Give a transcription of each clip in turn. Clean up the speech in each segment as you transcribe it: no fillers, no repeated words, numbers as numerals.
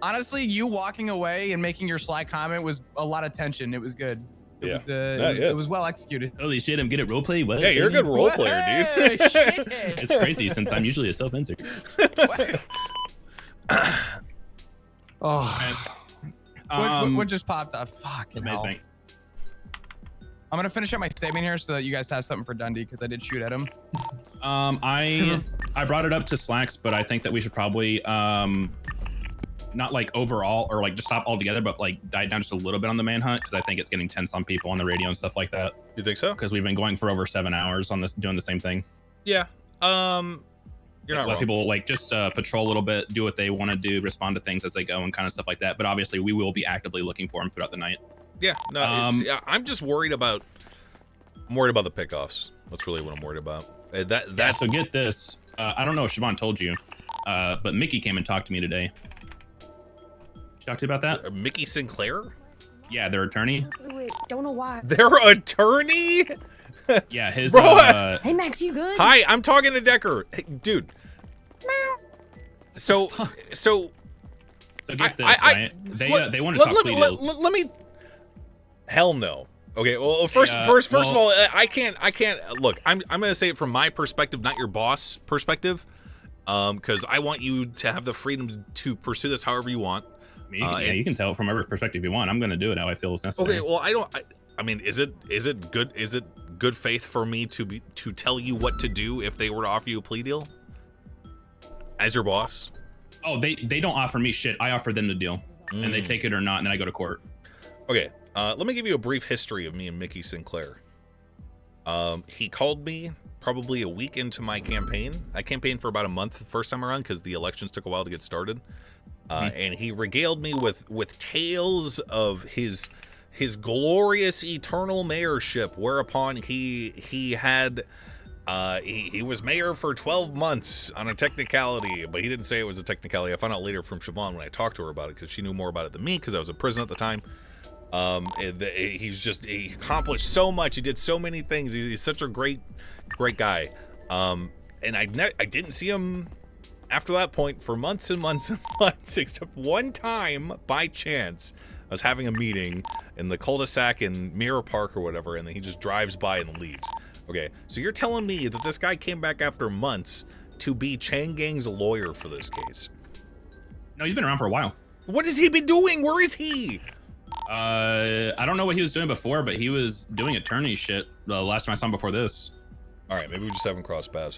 Honestly, you walking away and making your sly comment was a lot of tension. It was good. It was well executed. Holy shit, I'm good at roleplay. What? Yeah, you're a good role player, dude. Shit. It's crazy since I'm usually a self-insert. What just popped up? Fucking hell. Bank. I'm gonna finish up my statement here so that you guys have something for Dundee because I did shoot at him. I brought it up to Slacks, but I think that we should probably not like overall or like just stop altogether, but like dive down just a little bit on the manhunt because I think it's getting tense on people on the radio and stuff like that. You think so? Because we've been going for over 7 hours on this, doing the same thing. Yeah. You're not let wrong. people like just patrol a little bit, do what they want to do, respond to things as they go, and kind of stuff like that. But obviously, we will be actively looking for them throughout the night. Yeah. No. I'm just worried about. I'm worried about the pickoffs. That's really what I'm worried about. Yeah, so get this. I don't know if Siobhan told you, but Mickey came and talked to me today. She talked to you about that? Mickey Sinclair? Yeah, their attorney. Wait, don't know why. Their attorney? Yeah, his. Bro, hey Max, you good? Hi, I'm talking to Decker. Hey, dude. So get this, right? They want to talk plea deals. Let me. Hell no. Okay. Well, first of all, I can't. Look, I'm gonna say it from my perspective, not your boss perspective, because I want you to have the freedom to pursue this however you want. You can tell it from whatever perspective you want. I'm gonna do it how I feel is necessary. Okay. Well, I mean, is it good? Is it good faith for me to tell you what to do if they were to offer you a plea deal as your boss? Oh, they don't offer me shit. I offer them the deal, and they take it or not, and then I go to court. Okay, let me give you a brief history of me and Mickey Sinclair. He called me probably a week into my campaign. I campaigned for about a month the first time around because the elections took a while to get started. And he regaled me with tales of his glorious eternal mayorship, whereupon he was mayor for 12 months on a technicality, but he didn't say it was a technicality. I found out later from Siobhan when I talked to her about it because she knew more about it than me because I was in prison at the time. He accomplished so much. He did so many things. He's such a great guy. And I didn't see him after that point for months and months and months, except one time by chance. I was having a meeting in the cul-de-sac in Mirror Park or whatever, and then he just drives by and leaves. Okay, so you're telling me that this guy came back after months to be Chang Gang's lawyer for this case? No, he's been around for a while. What has he been doing? Where is he? I don't know what he was doing before, but he was doing attorney shit the last time I saw him before this. All right, maybe we just haven't crossed paths.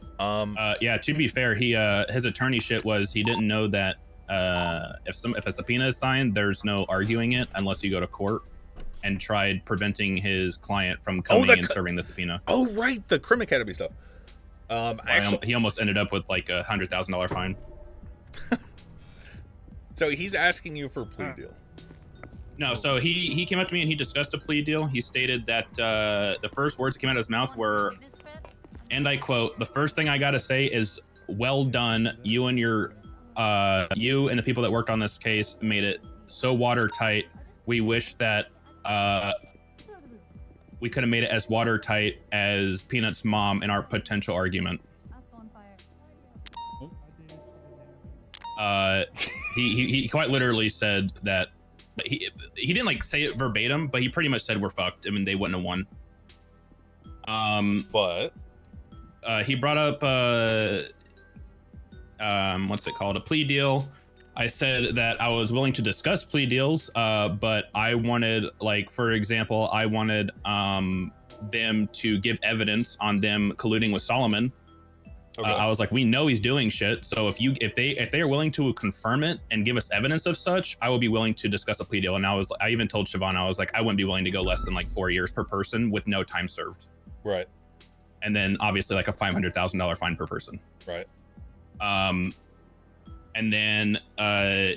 Yeah, to be fair, his attorney shit was he didn't know that if a subpoena is signed, there's no arguing it unless you go to court, and tried preventing his client from coming and serving the subpoena. Oh, right, the Crim Academy stuff. He almost ended up with like a $100,000 fine. So he's asking you for a plea deal. No, so he came up to me and he discussed a plea deal. He stated that the first words that came out of his mouth were, and I quote, "The first thing I gotta say is, well done. You and the people that worked on this case made it so watertight. We wish that we could have made it as watertight as Peanut's mom in our potential argument." He quite literally said that. He didn't like say it verbatim, but he pretty much said we're fucked. I mean, they wouldn't have won. But he brought up what's it called, a plea deal. I said that I was willing to discuss plea deals, but I wanted, like, for example, I wanted them to give evidence on them colluding with Solomon. Okay. I was like, we know he's doing shit, so if they are willing to confirm it and give us evidence of such, I will be willing to discuss a plea deal. And I even told Siobhan, I was like, I wouldn't be willing to go less than like 4 years per person with no time served. Right. And then obviously like a $500,000 fine per person. Right. And then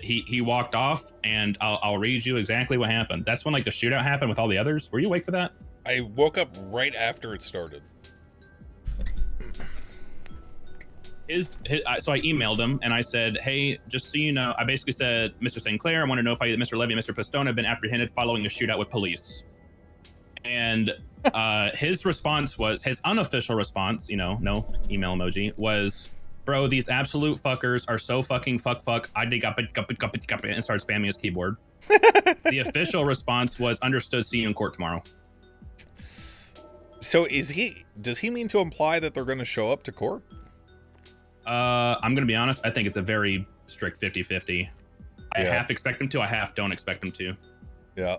he walked off, and I'll read you exactly what happened. That's when like the shootout happened with all the others. Were you awake for that? I woke up right after it started. So I emailed him and I said, hey, just so you know, I basically said, Mr. Sinclair, I want to notify you that Mr. Levy and Mr. Pistone have been apprehended following a shootout with police. And his response was, his unofficial response, no email emoji, was, bro, these absolute fuckers are so fucking fuck. I dig up it, and start spamming his keyboard. The official response was, understood, see you in court tomorrow. So does he mean to imply that they're going to show up to court? I'm going to be honest. I think it's a very strict 50-50. I half expect them to, I half don't expect them to. Yeah.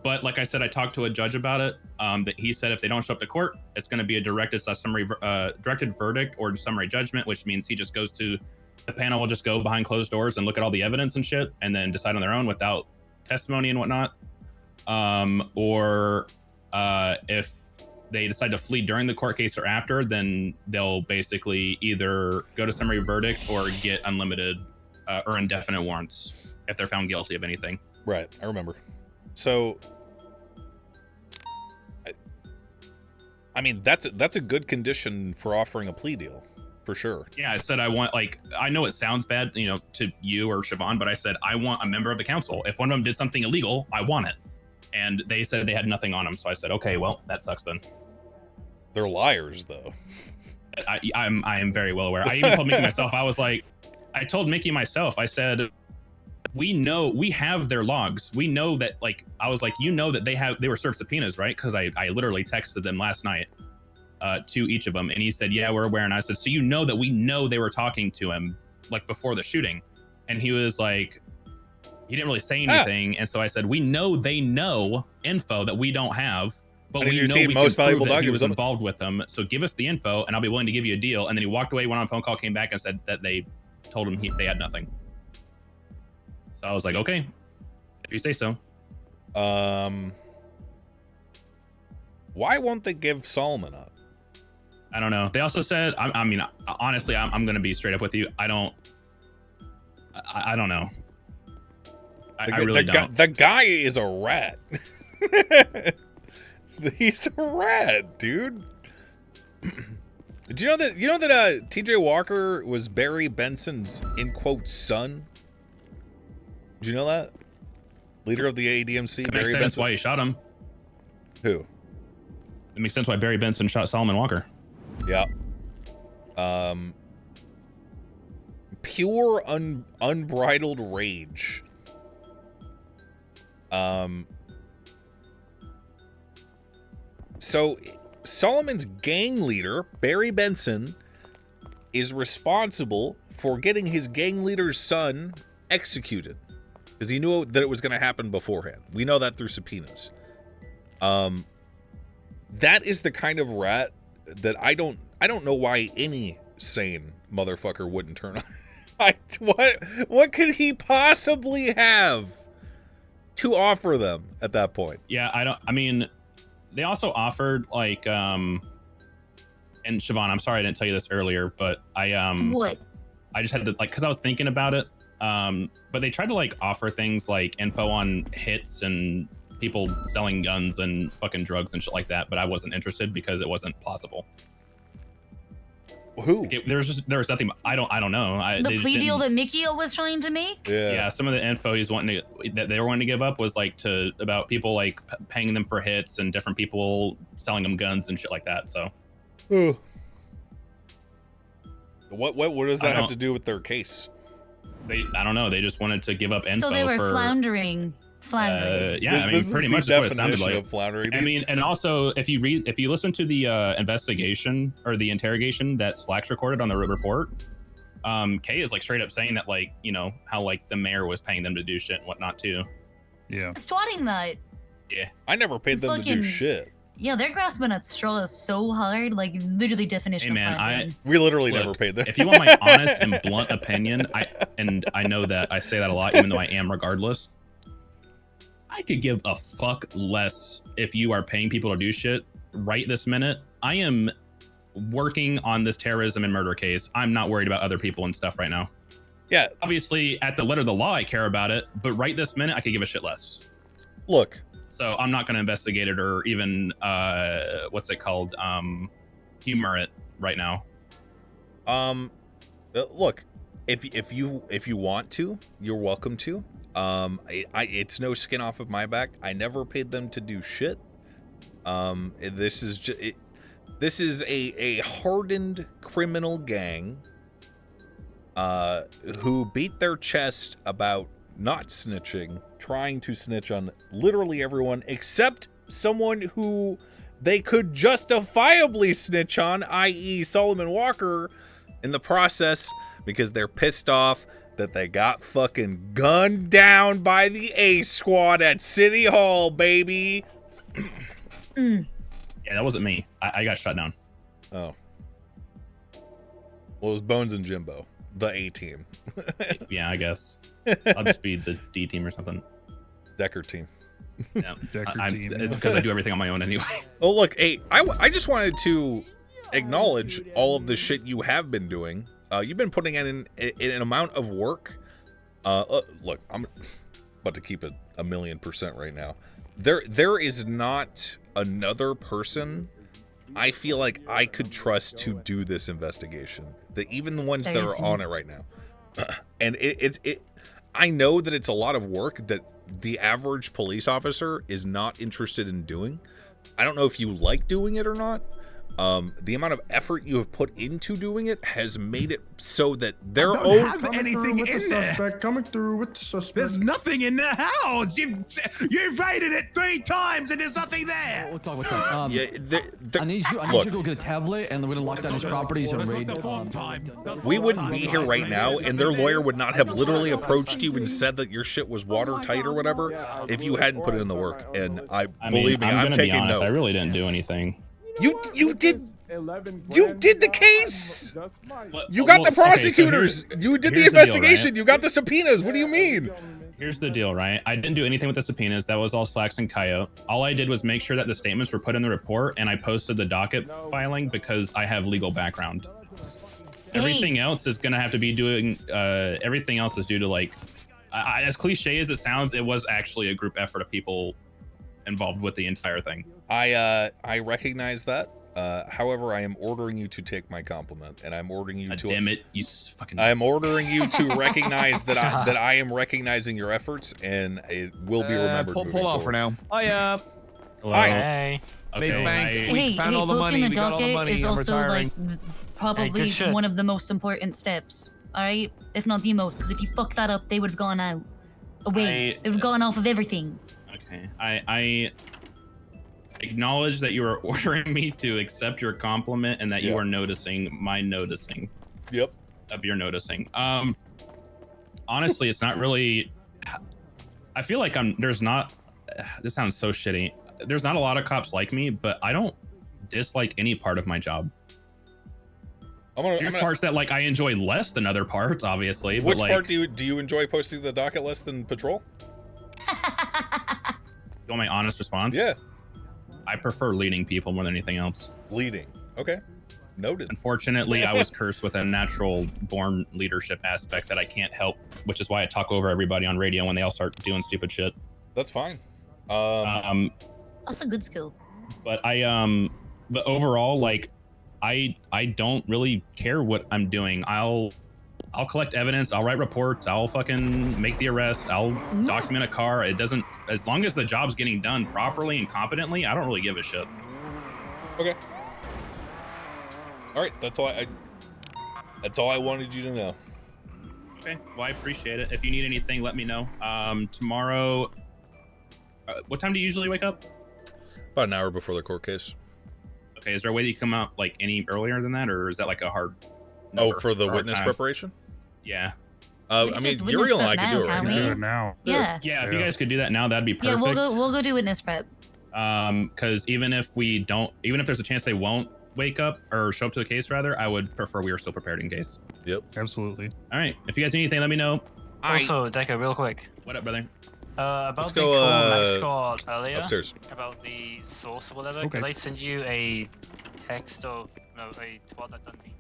But like I said, I talked to a judge about it. That he said if they don't show up to court, it's going to be a directed verdict or summary judgment, which means he just goes to the panel will just go behind closed doors and look at all the evidence and shit, and then decide on their own without testimony and whatnot. Or if they decide to flee during the court case or after, then they'll basically either go to summary verdict or get unlimited or indefinite warrants if they're found guilty of anything. Right, I remember. So, I mean, that's a good condition for offering a plea deal, for sure. Yeah, I said I want, like, I know it sounds bad, you know, to you or Siobhan, but I said I want a member of the council. If one of them did something illegal, I want it. And they said they had nothing on them, so I said, okay, well, that sucks then. They're liars, though. I am very well aware. I even told Mickey myself, I told Mickey myself, I said, we have their logs. We know that, like, I was like, you know that they were served subpoenas, right? Because I literally texted them last night to each of them. And he said, yeah, we're aware. And I said, so you know that we know they were talking to him, like, before the shooting. And he was like, he didn't really say anything. And so I said, we know they know info that we don't have, but we know we can prove that he was involved with them. So give us the info and I'll be willing to give you a deal. And then he walked away, went on a phone call, came back and said that they told him they had nothing. So I was like, okay, if you say so. Why won't they give Solomon up? I don't know. They also said, I mean, honestly, I'm going to be straight up with you. I don't know. I really don't. The guy is a rat. He's a rat, dude. Do you know that TJ Walker was Barry Benson's in quotes son? Did you know that? Leader of the ADMC, It Barry makes sense Benson. why he shot him. Who? It makes sense why Barry Benson shot Solomon Walker. Yeah. Pure unbridled rage. So Solomon's gang leader, Barry Benson, is responsible for getting his gang leader's son executed. Because he knew that it was going to happen beforehand. We know that through subpoenas. That is the kind of rat that I don't know why any sane motherfucker wouldn't turn on. What could he possibly have to offer them at that point? Yeah, I mean, they also offered, like, and Siobhan, I'm sorry I didn't tell you this earlier, but What? I just had to, like, because I was thinking about it. But they tried to, like, offer things like info on hits and people selling guns and fucking drugs and shit like that, but I wasn't interested because it wasn't plausible. Who? There was nothing. I don't know. The plea deal that Mickey was trying to make? Yeah, some of the info that they were wanting to give up was like about people like paying them for hits and different people selling them guns and shit like that. So, what does that have to do with their case? I don't know. They just wanted to give up info. So they were floundering. Yeah, I mean, pretty much that's what it sounded like. Floundering. I mean, and also if you listen to the investigation or the interrogation that Slacks recorded on the report, Kay is like straight up saying that, like, you know, how like the mayor was paying them to do shit and whatnot too. Yeah. Swatting that. Yeah. I never paid them to do shit. Yeah, they're grasping at straws so hard, like literally definition. Hey man, we literally never paid them. If you want my honest and blunt opinion, I know that I say that a lot, even though I am regardless. I could give a fuck less if you are paying people to do shit right this minute. I am working on this terrorism and murder case. I'm not worried about other people and stuff right now. Yeah. Obviously, at the letter of the law, I care about it, but right this minute, I could give a shit less. Look. So I'm not going to investigate it or even, what's it called? Humor it right now. Look, if you want to, you're welcome to. It's no skin off of my back. I never paid them to do shit. This is a hardened criminal gang who beat their chest about not snitching, trying to snitch on literally everyone except someone who they could justifiably snitch on, i.e. Solomon Walker, in the process because they're pissed off that they got fucking gunned down by the A squad at City Hall, baby. Yeah, that wasn't me. I got shut down. Oh. Well, it was Bones and Jimbo, the A team. Yeah, I guess. I'll just be the D team or something. Decker team. Yeah, Decker team. It's because I do everything on my own anyway. Oh, look, hey, I just wanted to acknowledge all of the shit you have been doing. You've been putting in an amount of work. Look, I'm about to keep it 1,000,000% right now. There is not another person I feel like I could trust to do this investigation. That even the ones that are on it right now. And I know that it's a lot of work that the average police officer is not interested in doing. I don't know if you like doing it or not. The amount of effort you have put into doing it has made it so that their own have anything in there. Coming through with the suspect. There's nothing in the house. You invaded it 3 times and there's nothing there. We'll talk about that. yeah, I need you to go get a tablet and we're gonna lock down his properties and raid. we wouldn't be here right now, and their lawyer would not have literally approached you and said that your shit was watertight or whatever if you hadn't put in the work. And believe me, I'm taking note. I really didn't do anything. You did the case. You got the prosecutors. You did the investigation. You got the subpoenas. What do you mean? Here's the deal, right? I didn't do anything with the subpoenas. That was all Slacks and Coyote. All I did was make sure that the statements were put in the report, and I posted the docket filing because I have legal background. Everything else is gonna have to be doing. Everything else is due to like, as cliche as it sounds, it was actually a group effort of people involved with the entire thing. I recognize that. However, I am ordering you to take my compliment, and I'm ordering you to. Damn it, you fucking. I am ordering you to recognize that I am recognizing your efforts, and it will be remembered. Pull off for now. Oh yeah. Hello. Hi. Okay. We found all the money. Posting We got all the money. is I'm also retiring. like probably one of the most important steps. All right, if not the most, because if you fuck that up, they would have gone out. Away. They would have gone off of everything. Okay. I acknowledge that you are ordering me to accept your compliment and that you are noticing my noticing. Yep. Of your noticing. Honestly, it's not really. I feel like there's not. This sounds so shitty. There's not a lot of cops like me, but I don't dislike any part of my job. There's parts that like I enjoy less than other parts, obviously. Which but, like, part do you enjoy posting the docket less than patrol? You want my honest response? Yeah. I prefer leading people more than anything else. Leading. Okay. Noted. Unfortunately, I was cursed with a natural born leadership aspect that I can't help, which is why I talk over everybody on radio when they all start doing stupid shit. That's fine. That's a good skill. But but overall, like, I don't really care what I'm doing. I'll collect evidence. I'll write reports. I'll fucking make the arrest. I'll document a car. It doesn't, as long as the job's getting done properly and competently, I don't really give a shit. Okay. All right. That's all I wanted you to know. Okay. Well, I appreciate it. If you need anything, let me know. Tomorrow, what time do you usually wake up? About an hour before the court case. Okay. Is there a way that you come out like any earlier than that, or is that like a hard? For the witness preparation? Yeah. I mean, Uriel and I could do it right now. Do it now. Yeah. Yeah, if you guys could do that now, that'd be perfect. Yeah, we'll go do witness prep. Because even if there's a chance they won't wake up or show up to the case, rather, I would prefer we were still prepared in case. Yep. Absolutely. All right. If you guys need anything, let me know. Also, Decker, real quick. What up, brother? About the call Max got earlier. Upstairs. About the source or whatever. Okay. Could I send you a text or a twat that done me?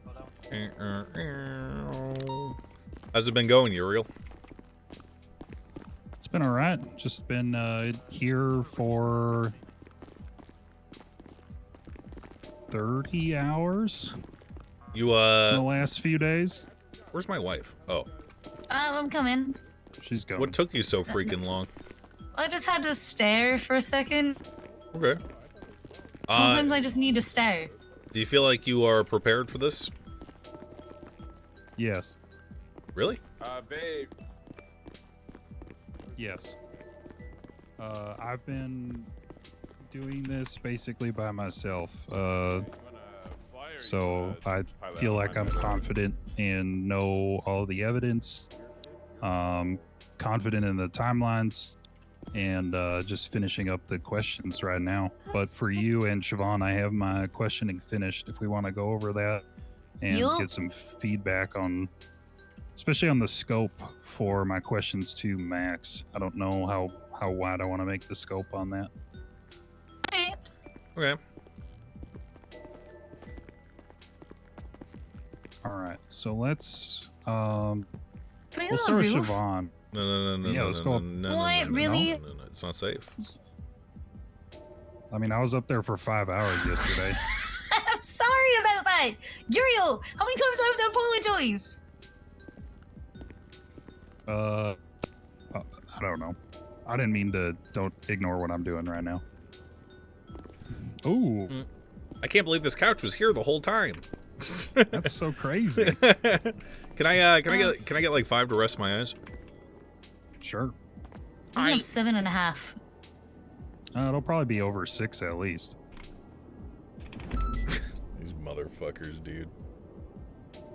How's it been going, Uriel? It's been all right. Just been here for 30 hours. You in the last few days. Where's my wife? Oh. I'm coming. She's going. What took you so freaking long? I just had to stare for a second. Okay. Sometimes I just need to stare. Do you feel like you are prepared for this? Yes. Really? Babe. Yes. I've been doing this basically by myself. So I feel like I'm confident and know all the evidence. Confident in the timelines, and just finishing up the questions right now. But for you and Siobhan, I have my questioning finished. If we want to go over that and get some feedback on, especially on the scope for my questions to Max. I don't know how wide I want to make the scope on that. Okay. All right, so let's Can we we'll go start with roof? Siobhan. No. Yeah, let's go. What, really? No, it's not safe. I mean, I was up there for 5 hours yesterday. I'm sorry about that. Uriel, how many times do I have to apologize? I don't know. I didn't mean to. Don't ignore what I'm doing right now. Ooh, I can't believe this couch was here the whole time. that's so crazy. Can I get like 5 to rest my eyes? Sure. I have 7.5. It'll probably be over 6 at least. These motherfuckers, dude.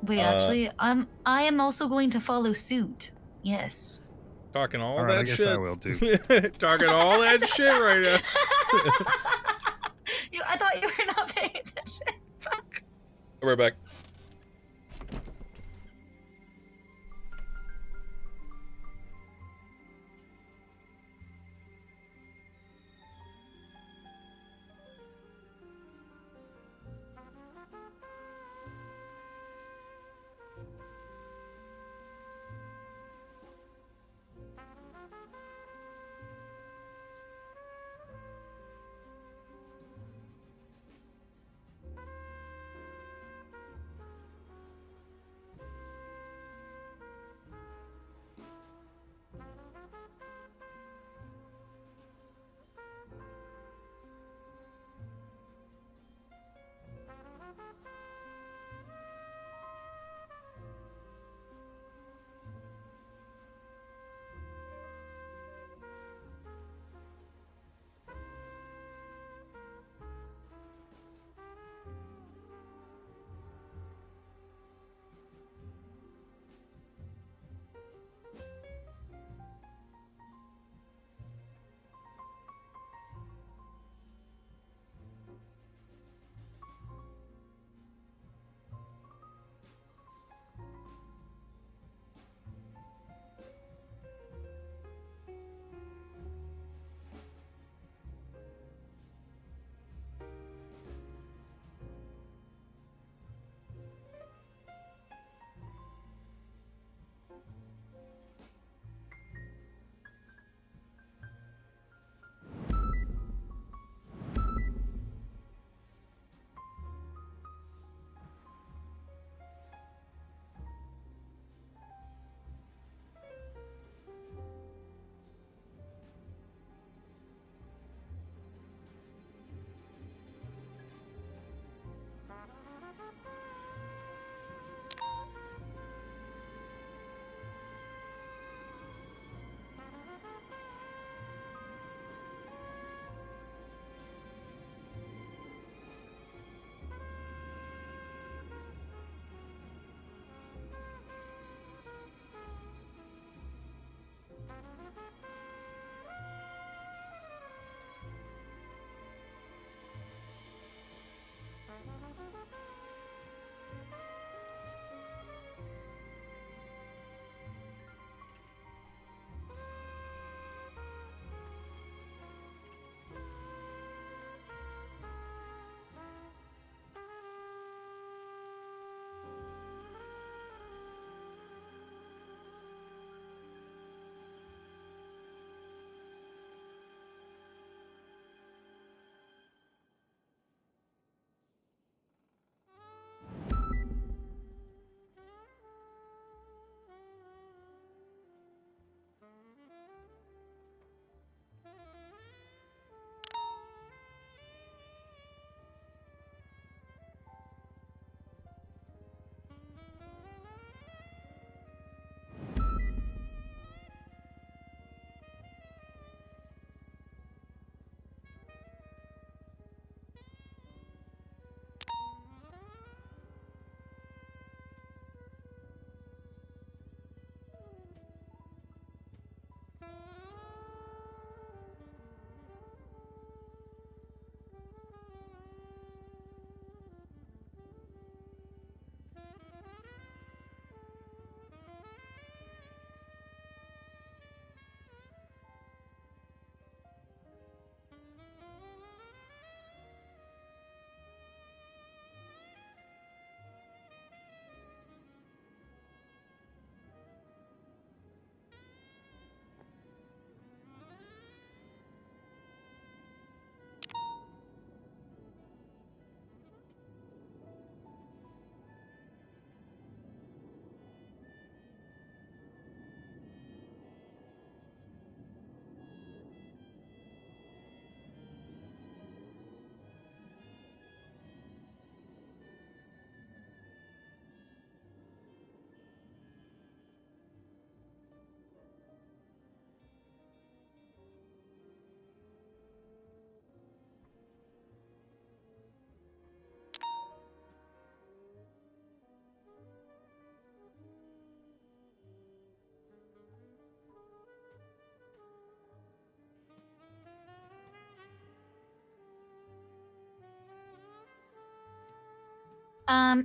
Wait, actually, I am also going to follow suit. Yes. Talking all All that right, I guess shit. I will too. Talking all that shit right now. I thought you were not paying attention. Fuck. I'll be right back.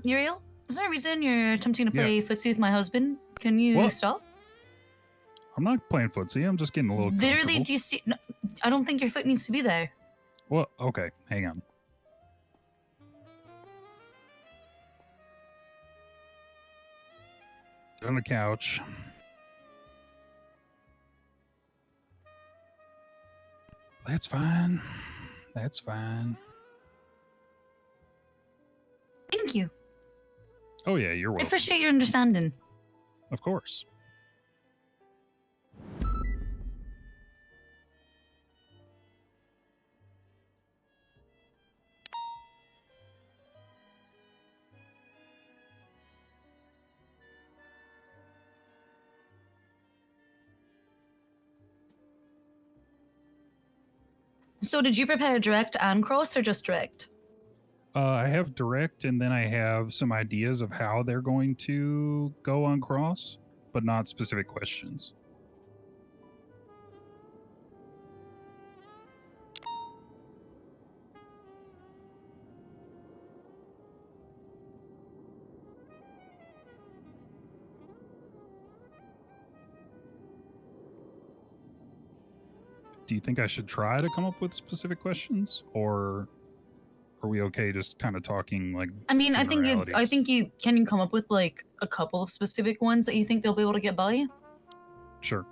Uriel, is there a reason you're attempting to play footsie with my husband? Can you stop? I'm not playing footsie. I'm just getting a little Literally, do you see? No, I don't think your foot needs to be there. Well, okay. Hang on. Sit on the couch. That's fine. That's fine. Thank you. Oh, yeah, you're I welcome. appreciate your understanding. Of course. So did you prepare direct and cross or just direct? I have direct, and then I have some ideas of how they're going to go on cross, but not specific questions. Do you think I should try to come up with specific questions, or are we okay just kind of talking like? I mean, I think you can come up with like a couple of specific ones that you think they'll be able to get by. Sure.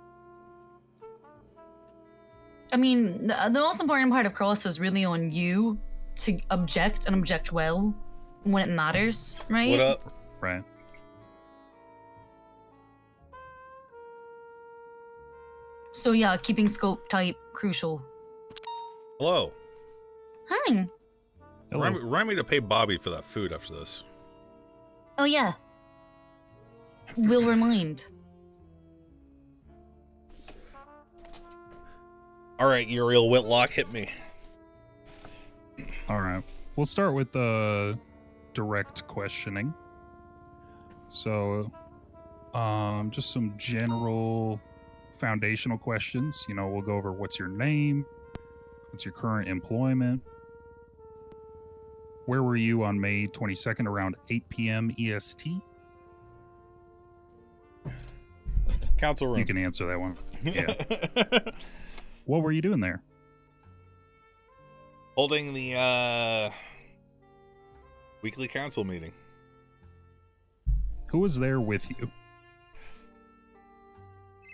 I mean, the most important part of cross is really on you to object and object well when it matters, right? What up? Right. So yeah, keeping scope tight, crucial. Hello. Hi. Remind me to pay Bobby for that food after this. Oh yeah. We'll remind. All right, Uriel Whitlock, hit me. All right. We'll start with the direct questioning. So, just some general foundational questions. You know, we'll go over what's your name, what's your current employment, where were you on May 22nd around 8 p.m. EST? Council room. You can answer that one. Yeah. What were you doing there? Holding the weekly council meeting. Who was there with you?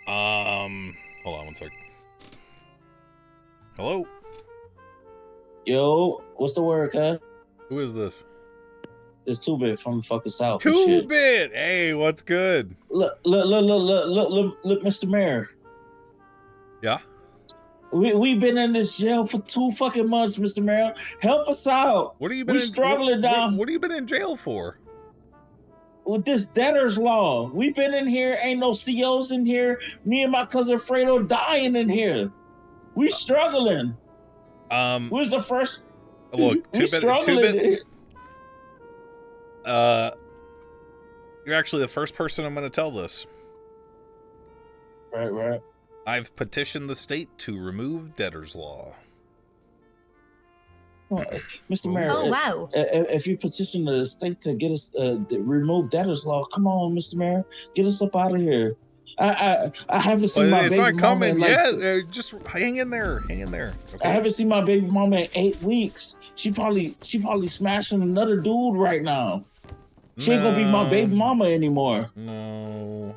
Hold on one sec. Hello? Yo, what's the word, huh? Who is this? It's 2-Bit from the fucking South. 2-Bit! Hey, what's good? Look, Mr. Mayor. Yeah? We been in this jail for 2 fucking months, Mr. Mayor. Help us out. What have you been struggling down. What have you been in jail for? With this debtor's law. We've been in here, ain't no COs in here. Me and my cousin Fredo dying in here. We struggling. Who's the first? Look, 2-Bit. You're actually the first person I'm going to tell this. Right. I've petitioned the state to remove debtor's law. Mr. Mayor, oh wow! If you petition the state to get us remove debtor's law, come on, Mr. Mayor, get us up out of here. I haven't seen my baby mama. It's not coming yet. Just hang in there. Okay? I haven't seen my baby mama in 8 weeks. She probably smashing another dude right now. She ain't gonna be my baby mama anymore. No.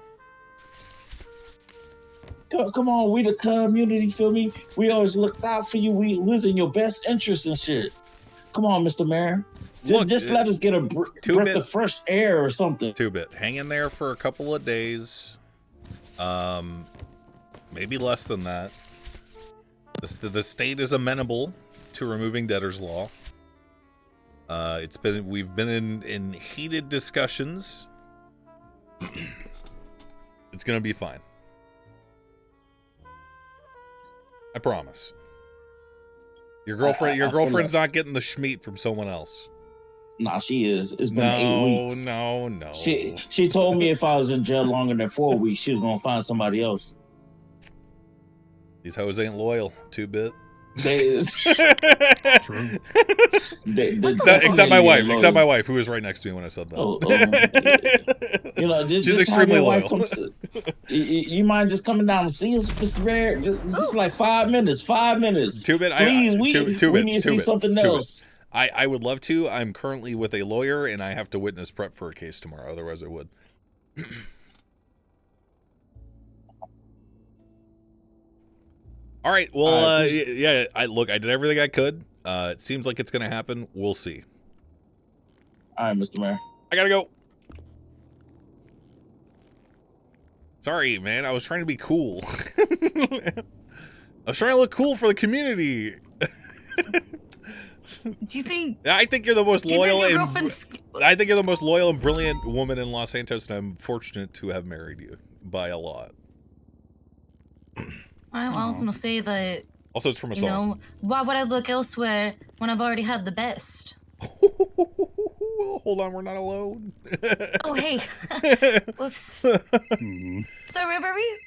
Come on, we the community, feel me? We always looked out for you. We was in your best interest and shit. Come on, Mr. Mayor. Just let us get a breath of fresh air or something. 2-Bit, hang in there for a couple of days. Maybe less than that. The state is amenable to removing debtor's law. We've been in heated discussions. It's gonna be fine. I promise. Your girlfriend's not getting the schmeat from someone else. Nah, she is. It's been 8 weeks. No. She told me if I was in jail longer than 4 weeks, she was gonna find somebody else. These hoes ain't loyal. 2-Bit. True. Except my wife. Except my wife, who was right next to me when I said that. You know, she's extremely loyal. You mind just coming down and see us, Mr. Bear? Just like 5 minutes. 5 minutes. 2 minutes. Please, we need to see something else. I would love to. I'm currently with a lawyer, and I have to witness prep for a case tomorrow. Otherwise, I would. All right. Well, yeah. I did everything I could. It seems like it's going to happen. We'll see. All right, Mr. Mayor. I gotta go. Sorry, man. I was trying to be cool. I was trying to look cool for the community. Do you think? I think you're the most loyal I think you're the most loyal and brilliant woman in Los Santos, and I'm fortunate to have married you by a lot. I was gonna say that. Also, it's from a song. You know, why would I look elsewhere when I've already had the best? Hold on, we're not alone. Oh, hey. Whoops. So, where were we?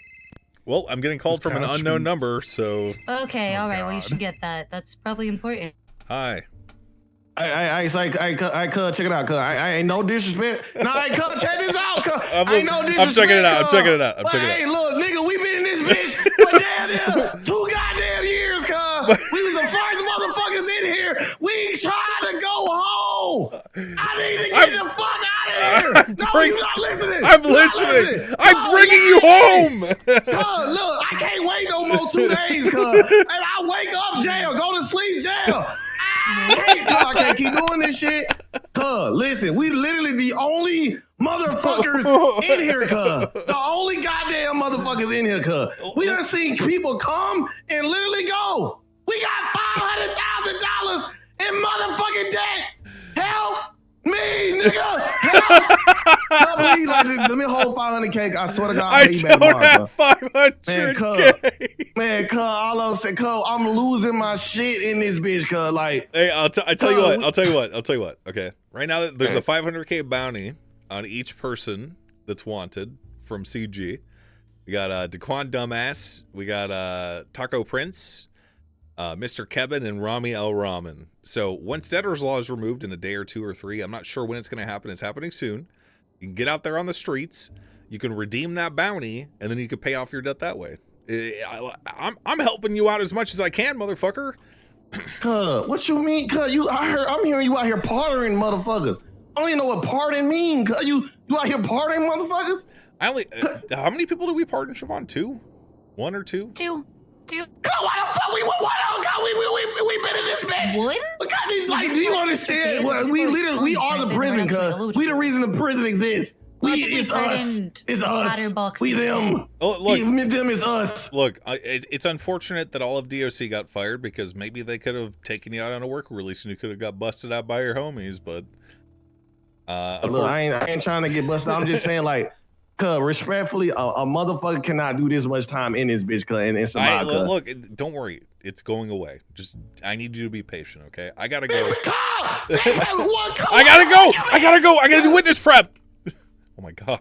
Well, I'm getting called from an unknown number, so... Okay, all right. Well, you should get that. That's probably important. Hi. I check it out, cuz. I ain't no disrespect. No, cuz, check this out, cuz. I ain't no disrespect. I'm checking it out. Hey, look, nigga, we been in this bitch for damn 2 goddamn years, cuz. We was the first motherfuckers in here. We tried to go home. I need to get the fuck out of here. No, you're not listening. I'm listening. I'm bringing you home. Cuz, look, I can't wait no more 2 days, cuz. And I wake up jail, go to sleep jail. I can't keep doing this shit. Cuz, listen, we literally the only motherfuckers in here, cuz. The only goddamn motherfuckers in here, cuz. We done seen people come and literally go. We got $500,000 in motherfucking debt. Help me, nigga. Help. Please, like, let me hold 500K. I swear to God, I don't have 500K. Man, cuz, all I'm saying, cuz, I'm losing my shit in this bitch, cuz, like. Hey, I'll tell you what. Okay, right now there's a 500K bounty on each person that's wanted from CG. We got Daquan Dumbass. We got Taco Prince, Mr. Kevin, and Rami El Rahman. So once debtor's law is removed in a day or 2 or 3, I'm not sure when it's going to happen. It's happening soon. You can get out there on the streets. You can redeem that bounty, and then you can pay off your debt that way. I'm helping you out as much as I can, motherfucker. Cuz, what you mean? Cuz, I'm hearing you out here partying, motherfuckers. I don't even know what pardon mean. Cuz, you out here partying, motherfuckers? How many people do we pardon, Siobhan? 2? 1 or 2? 2. Cuz, why the fuck we been in this bitch? What? Cuz, like, do you understand? We are the prison, cuz. We the reason the prison exists. It's us. It's us. We them. Oh, look, them is us. Look, it's unfortunate that all of DOC got fired because maybe they could have taken you out on a work release and you could have got busted out by your homies. But look, I ain't trying to get busted. I'm just saying, like, cuz, respectfully, a motherfucker cannot do this much time in this bitch, cuz, and survive. Look, don't worry. It's going away. Just, I need you to be patient, okay? I gotta go. I gotta go. I gotta do witness prep. Oh my God.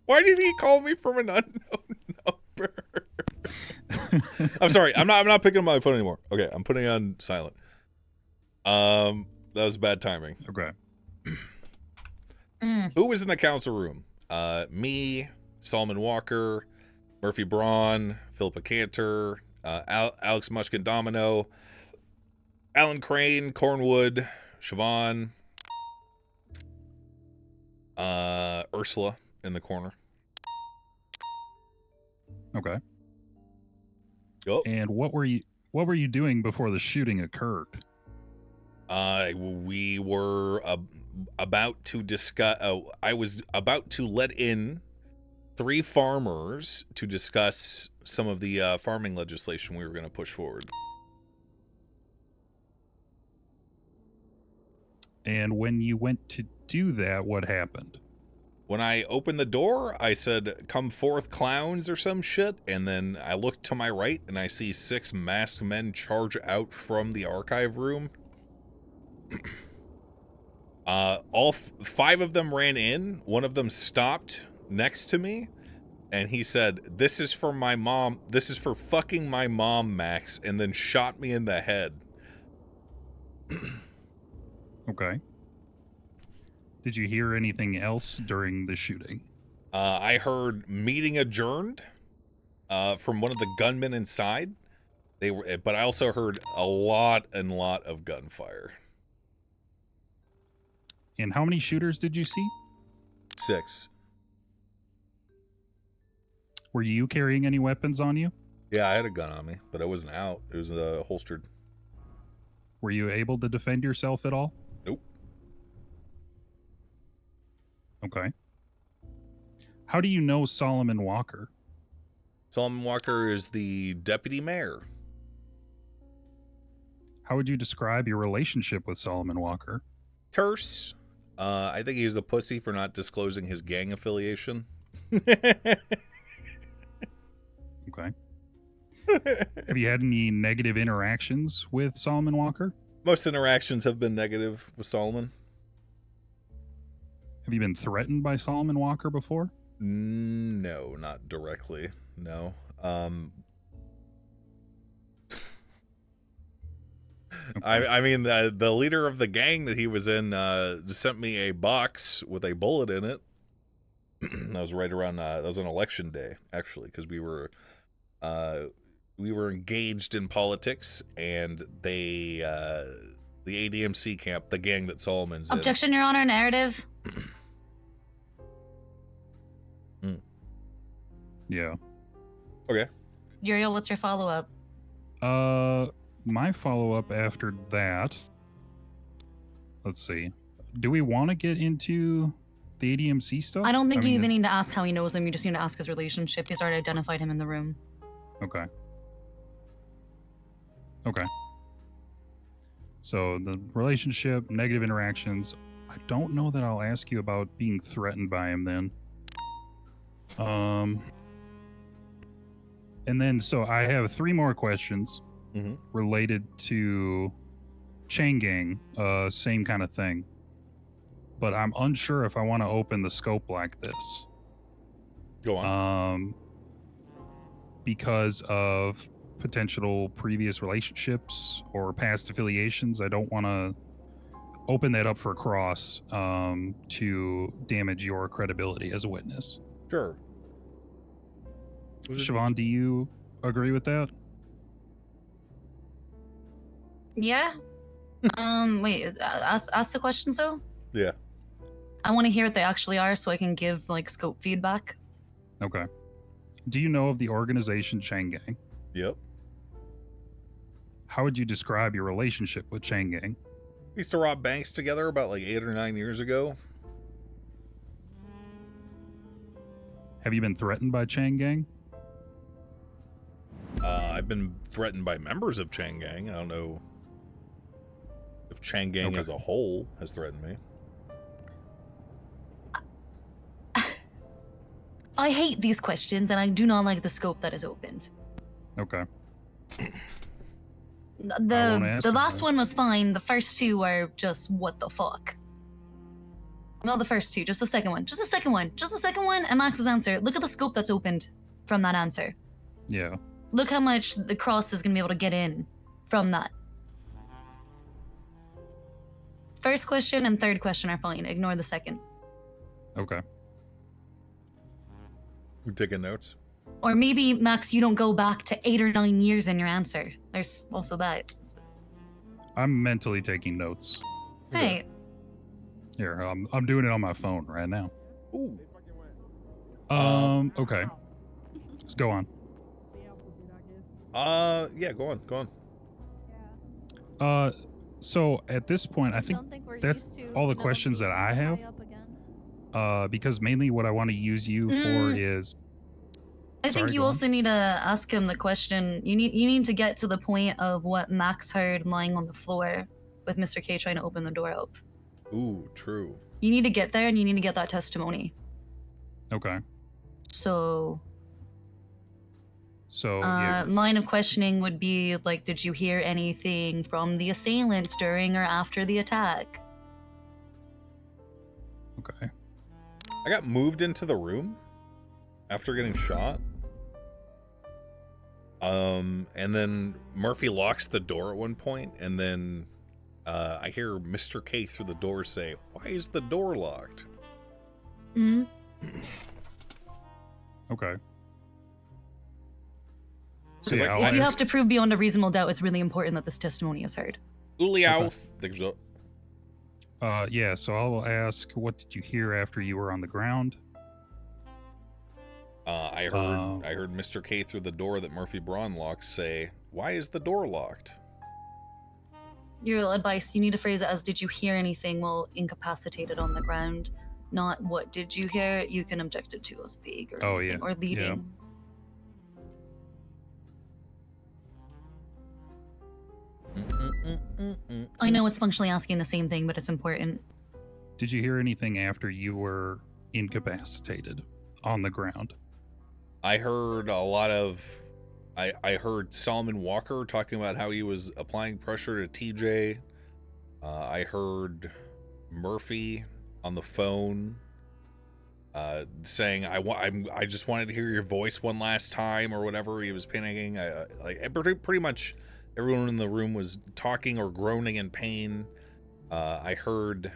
Why did he call me from an unknown number? I'm sorry. I'm not picking up my phone anymore. Okay, I'm putting it on silent. That was bad timing. Okay. Who was in the council room? Me, Solomon Walker, Murphy Braun, Philippa Cantor, Alex Mushkin Domino, Alan Crane, Cornwood, Siobhan, Ursula in the corner. Okay. Yep. And what were you doing before the shooting occurred? We were about to discuss. I was about to let in 3 farmers to discuss some of the farming legislation we were going to push forward. And when you went to do that, what happened? When I opened the door, I said, "Come forth, clowns," or some shit, and then I looked to my right, and I see 6 masked men charge out from the archive room. All 5 of them ran in. One of them stopped next to me, and he said, "This is for my mom. This is for fucking my mom, Max," and then shot me in the head. Okay. Did you hear anything else during the shooting? I heard meeting adjourned from one of the gunmen inside. But I also heard a lot of gunfire. And how many shooters did you see? 6. Were you carrying any weapons on you? Yeah, I had a gun on me, but I wasn't out. It was holstered. Were you able to defend yourself at all? Nope. Okay. How do you know Solomon Walker? Solomon Walker is the deputy mayor. How would you describe your relationship with Solomon Walker? Terse. I think he's a pussy for not disclosing his gang affiliation. Okay. Have you had any negative interactions with Solomon Walker? Most interactions have been negative with Solomon. Have you been threatened by Solomon Walker before? No, not directly. No. Okay. I mean, the leader of the gang that he was in sent me a box with a bullet in it. That was right around, that was on election day, actually, because we were engaged in politics, and they, the ADMC camp, the gang that Solomon's in. Objection, Your Honor, narrative. Yeah. Okay. Uriel, what's your follow-up? My follow-up after that, let's see. Do we want to get into the ADMC stuff? I don't think you even need to ask how he knows him. You just need to ask his relationship. He's already identified him in the room. Okay. Okay. So the relationship, negative interactions. I don't know that I'll ask you about being threatened by him then. And then, so I have 3 more questions related to Chain Gang, same kind of thing. But I'm unsure if I want to open the scope like this. Go on. Because of potential previous relationships or past affiliations, I don't want to open that up for cross to damage your credibility as a witness. Sure. Siobhan, do you agree with that? Yeah. Wait, ask the questions though? Yeah. I want to hear what they actually are so I can give like scope feedback. Okay. Do you know of the organization Chain Gang? Yep. How would you describe your relationship with Chain Gang? We used to rob banks together about like 8 or 9 years ago. Have you been threatened by Chain Gang? I've been threatened by members of Chain Gang. I don't know if Chain Gang as a whole has threatened me. I hate these questions, and I do not like the scope that is opened. Okay. The last one was fine. The first 2 are just what the fuck. Not the first 2, just the second one. Just the second one. Just the second one, and Max's answer. Look at the scope that's opened from that answer. Yeah. Look how much the cross is going to be able to get in from that. First question and third question are fine. Ignore the second. Okay. You taking notes? Or maybe, Max, you don't go back to 8 or 9 years in your answer. There's also that. I'm mentally taking notes. Right. Here, I'm doing it on my phone right now. Ooh. Okay. Let's go on. Yeah, go on. So at this point, I think that's all the questions that I have. Because mainly what I want to use you for is. I think you also need to ask him the question. You need to get to the point of what Max heard lying on the floor with Mr. K trying to open the door up. Ooh, true. You need to get there, and you need to get that testimony. Okay. So yeah. line of questioning would be like, did you hear anything from the assailants during or after the attack? Okay. I got moved into the room after getting shot. And then Murphy locks the door at one point, and then I hear Mr. K through the door say, "Why is the door locked?" Mm. Okay. So yeah, if you have to prove beyond a reasonable doubt, it's really important that this testimony is heard. Uliao. Yeah, so I will ask, what did you hear after you were on the ground? I heard Mr. K through the door that Murphy Braun locks say, "Why is the door locked?" Your advice, you need to phrase it as, did you hear anything while incapacitated on the ground? Not what did you hear? You can object it to as vague or anything, or leading. I know it's functionally asking the same thing, but it's important. Did you hear anything after you were incapacitated on the ground? I heard a lot of... I heard Solomon Walker talking about how he was applying pressure to TJ. I heard Murphy on the phone saying, I just wanted to hear your voice one last time, or whatever. He was panicking. Pretty much everyone in the room was talking or groaning in pain. I heard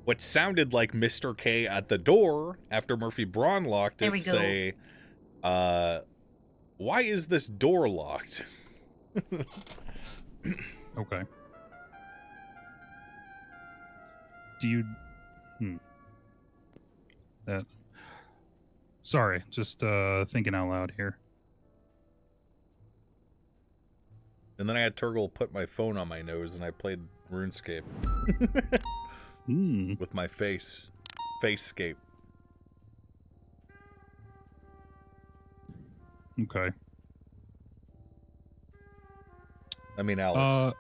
what sounded like Mr. K at the door after Murphy Braun locked it say, "Why is this door locked?" Okay. Do you... That... Sorry, just thinking out loud here. And then I had Turgle put my phone on my nose and I played RuneScape. With my facescape. Okay. I mean Alex,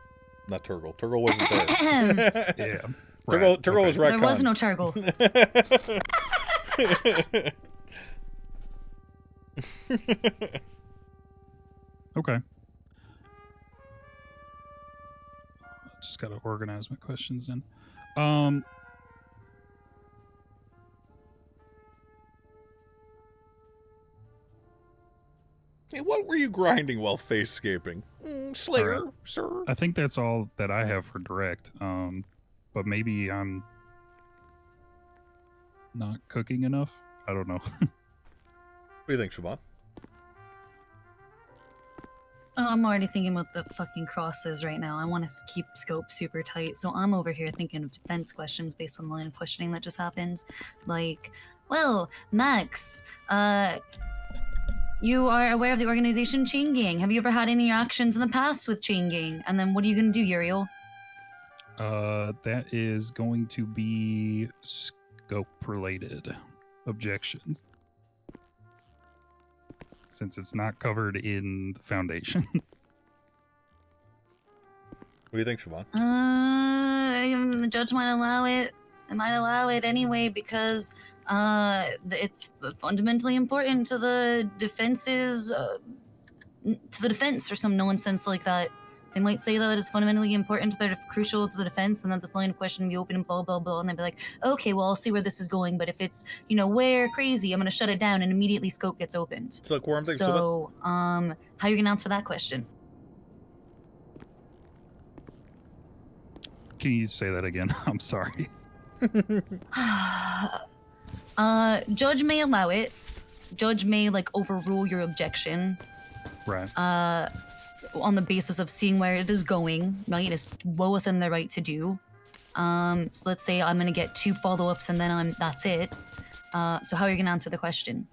not Turgle. Turgle wasn't there. Yeah. Turgle was retconned. There was no Turgle. Okay. Just gotta organize my questions in. Hey, what were you grinding while facescaping? Slayer, right. sir. I think that's all that I have for direct. But maybe I'm not cooking enough. I don't know. What do you think, Siobhan? Oh, I'm already thinking about the fucking crosses right now. I want to keep scope super tight, so I'm over here thinking of defense questions based on the line of questioning that just happened. Like, well, Max, you are aware of the organization Chain Gang. Have you ever had any actions in the past with Chain Gang? And then what are you going to do, Uriel? That is going to be scope-related objections. Since it's not covered in the foundation. What do you think, Siobhan? The judge might allow it. I might allow it anyway because it's fundamentally important to the defenses, to the defense or some nonsense like that. They might say that it's fundamentally important to their crucial to the defense, and that this line of question be open and blah blah blah, and they'd be like, okay, well I'll see where this is going, but if it's way crazy, I'm gonna shut it down, and immediately scope gets opened. So like Worm, so how are you gonna answer that question? Can you say that again? I'm sorry. Judge may allow it. Judge may overrule your objection. Right. On the basis of seeing where it is going, right? It's well within their right to do. So let's say I'm gonna get 2 follow-ups and then that's it. So how are you gonna answer the question?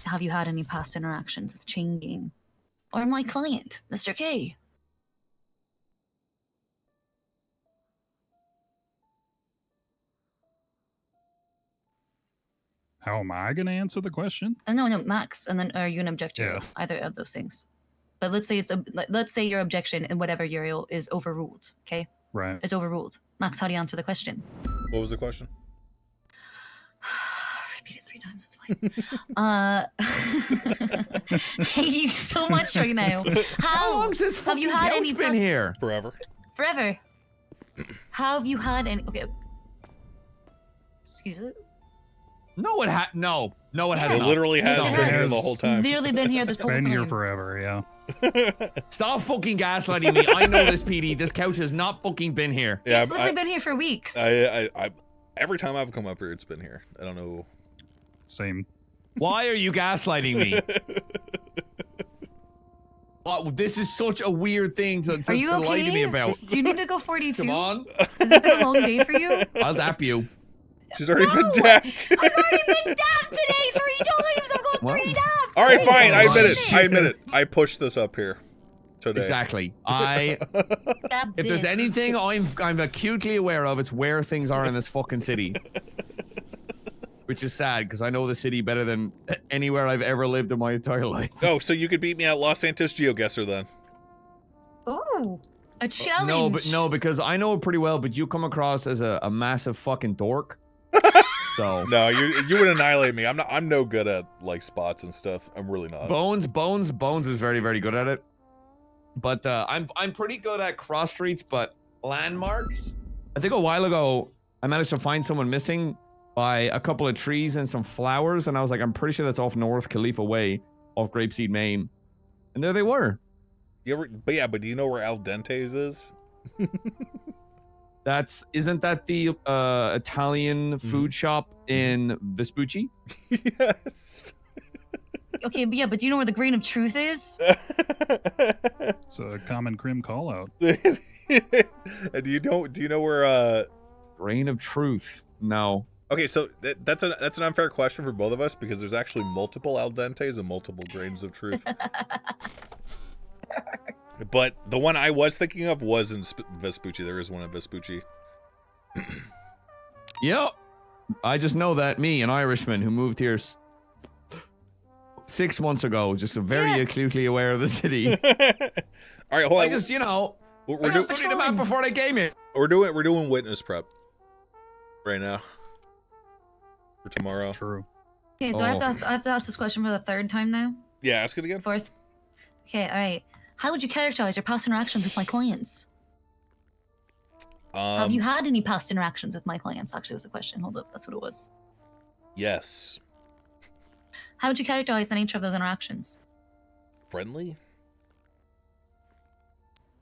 Have you had any past interactions with Chain Gang? Or my client, Mr. K? How am I going to answer the question? No, Max. And then are you gonna object to either of those things? But let's say your objection and whatever Uriel is overruled. Okay. Right. It's overruled. Max, how do you answer the question? What was the question? Repeat it 3 times. It's fine. Hate you so much right now. How long's this have you had any been here? Forever. Forever. How have you had any? Okay. Excuse it. No, it has no, it has It not. literally has Yes, it been has. here the whole time. Literally been here this whole Been time. here forever, yeah. Stop fucking gaslighting me. I know this, PD. This couch has not fucking been here. Yeah, It's literally been here for weeks. I every time I've come up here, it's been here. I don't know. Same. Why are you gaslighting me? Oh, this is such a weird thing to Are you lie to me okay? about. Do you need to go 42? Come on. Has it been a long day for you? I'll dap you. She's already been dapped. I've already been dapped today 3 times. I've got 3 daps. All right, fine. I Oh, admit it. shit. I admit it. I pushed this up here today. Exactly. If there's anything I'm acutely aware of, it's where things are in this fucking city. Which is sad, because I know the city better than anywhere I've ever lived in my entire life. Oh, so you could beat me at Los Santos GeoGuessr then? Ooh, a challenge. No, because I know it pretty well, but you come across as a massive fucking dork. So No, you would annihilate me. I'm no good at like spots and stuff. I'm really not. Bones is very, very good at it. But I'm pretty good at cross streets, but landmarks. I think a while ago I managed to find someone missing by a couple of trees and some flowers, and I was like, I'm pretty sure that's off North Khalifa Way, off Grapeseed, Maine. And there they were. But do you know where Al Dente's is? Isn't that the Italian food shop in Vespucci? Yes. Okay, but yeah, but do you know where the grain of truth is? It's a common crim call out. Do you know where Grain of truth? No. Okay, so that's an unfair question for both of us because there's actually multiple Al Dentes and multiple grains of truth. But the one I was thinking of was in Vespucci. There is one in Vespucci. Yep. I just know that me, an Irishman who moved here 6 months ago, just very acutely aware of the city. All right, hold on. I just, we're just studied them out before they came here. We're doing witness prep right now for tomorrow. True. Okay, do I have to ask this question for the 3rd time now? Yeah, ask it again. 4th. Okay, all right. How would you characterize your past interactions with my clients? Have you had any past interactions with my clients? Actually, was the question. Hold up, that's what it was. Yes. How would you characterize the nature of those interactions? Friendly.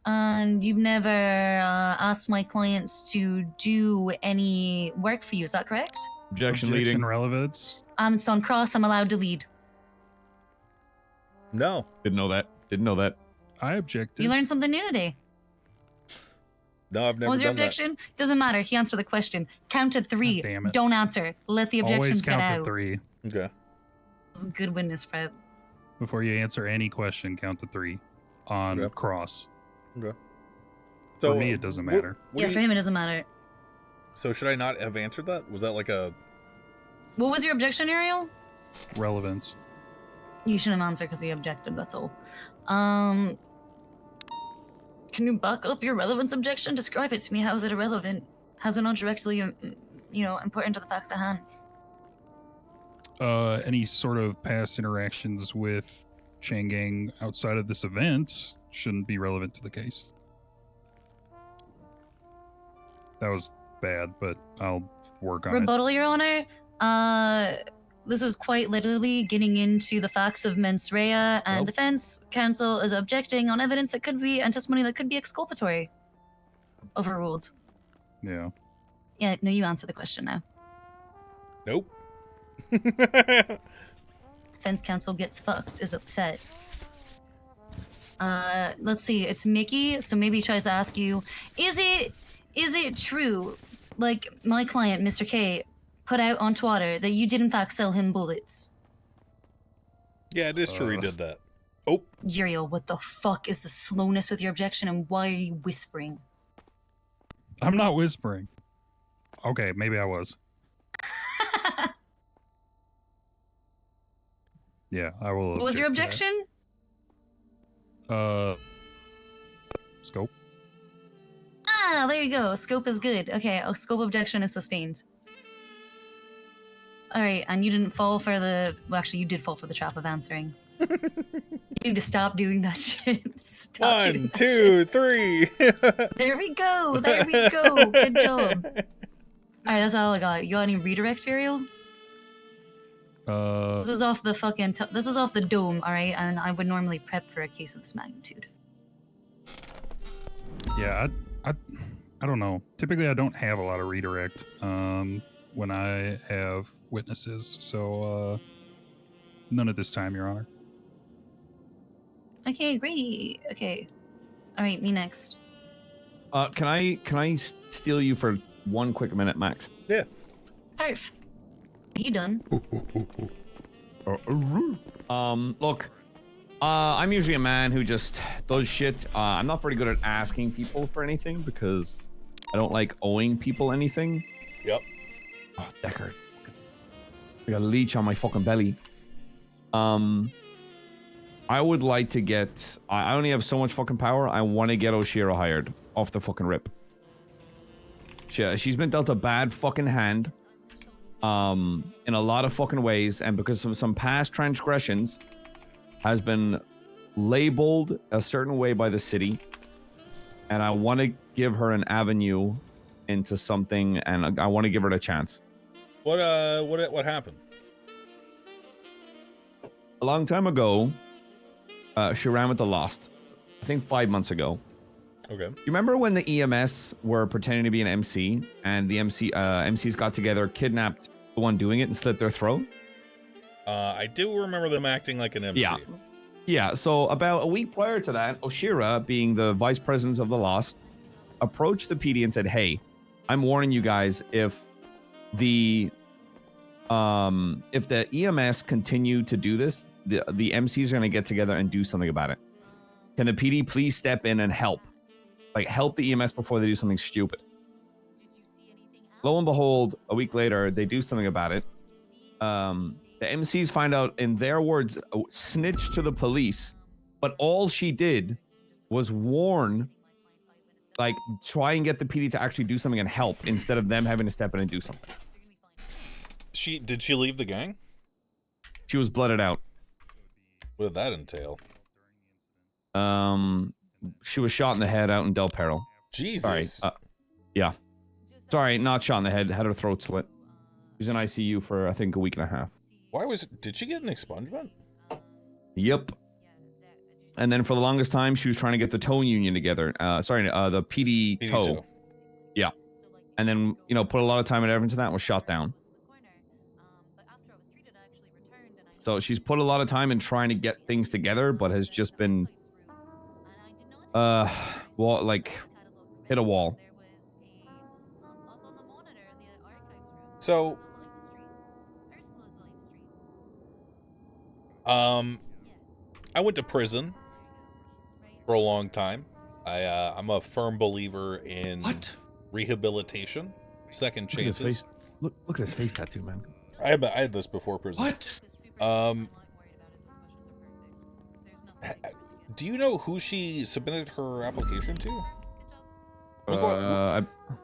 And you've never asked my clients to do any work for you, is that correct? Objection leading. Relevance. It's on cross, I'm allowed to lead. No. Didn't know that. I objected. You learned something new today. No, I've never What was your done that. objection? Doesn't matter, he answered the question. Count to 3. God damn it. Don't answer. Let the objections Always get count out. to 3. Okay. This is good witness prep. Before you answer any question, count to 3 on Okay. cross. Okay. For me, it doesn't matter. Yeah, for him it doesn't matter. So should I not have answered that? Was that like a... What was your objection, Ariel? Relevance. You shouldn't have answered because he objected, that's all. Can you back up your relevance objection? Describe it to me. How is it irrelevant? How's it not directly, important to the facts at hand? Any sort of past interactions with Changang outside of this event shouldn't be relevant to the case. That was bad, but I'll work on Rebuttal, Your Honor. This is quite literally getting into the facts of mens rea, and Nope. defense counsel is objecting on evidence that could be, and testimony that could be exculpatory. Overruled. it. Yeah. Yeah, no, you answer the question now. Nope. Defense counsel gets fucked, is upset. Let's see, it's Mickey, so maybe he tries to ask you, is it true, like my client, Mr. K, put out on Twitter that you did in fact sell him bullets? Yeah, it is true he did that. Oh. Uriel, what the fuck is the slowness with your objection, and why are you whispering? I'm not whispering. Okay, maybe I was. Yeah, I will. What was your object to objection? that. Scope. Ah, there you go. Scope is good. Okay, a scope objection is sustained. Alright, and you didn't fall for the... Well, actually, you did fall for the trap of answering. You need to stop doing that shit. Stop doing 1, that 2, 3. There we go. There we go. Good job. Alright, that's all I got. You got any redirect, Ariel? This is off the fucking. This is off the dome, all right. And I would normally prep for a case of this magnitude. Yeah, I don't know. Typically, I don't have a lot of redirect when I have witnesses, so none at this time, Your Honor. Okay, great. Okay, all right, me next. Can I steal you for 1 quick minute, Max? Yeah. Perf. He done. Look, I'm usually a man who just does shit. I'm not very good at asking people for anything because I don't like owing people anything. Yep. Oh, Decker. I got a leech on my fucking belly. I would like to get... I only have so much fucking power. I want to get Oshira hired off the fucking rip. She's been dealt a bad fucking hand. In a lot of fucking ways, and because of some past transgressions, has been labeled a certain way by the city, and I want to give her an avenue into something, and I want to give her a chance. What happened? A long time ago, she ran with the Lost. I think 5 months ago. Okay. You remember when the EMS were pretending to be an MC, and the MCs got together, kidnapped the one doing it, and slit their throat? I do remember them acting like an MC. Yeah. Yeah, so about a week prior to that, Oshira, being the vice president of the Lost, approached the PD and said, hey, I'm warning you guys, if the EMS continue to do this, the MCs are going to get together and do something about it. Can the PD please step in and help? Like, help the EMS before they do something stupid. Lo and behold, a week later, they do something about it. The MCs find out, in their words, snitch to the police, but all she did was warn, like, try and get the PD to actually do something and help, instead of them having to step in and do something. Did she leave the gang? She was blooded out. What did that entail? She was shot in the head out in Del Perro. Jesus. Sorry. Yeah. Sorry, not shot in the head. Had her throat slit. She was in ICU for, I think, a week and a half. Did she get an expungement? Yep. And then for the longest time, she was trying to get the tow union together. The PD tow. Yeah. And then, put a lot of time and effort into that and was shot down. So she's put a lot of time in trying to get things together, but has just been, hit a wall. So, I went to prison for a long time. I'm a firm believer in rehabilitation, second chances. Look at his face tattoo, man. I had this before prison. What? Do you know who she submitted her application to?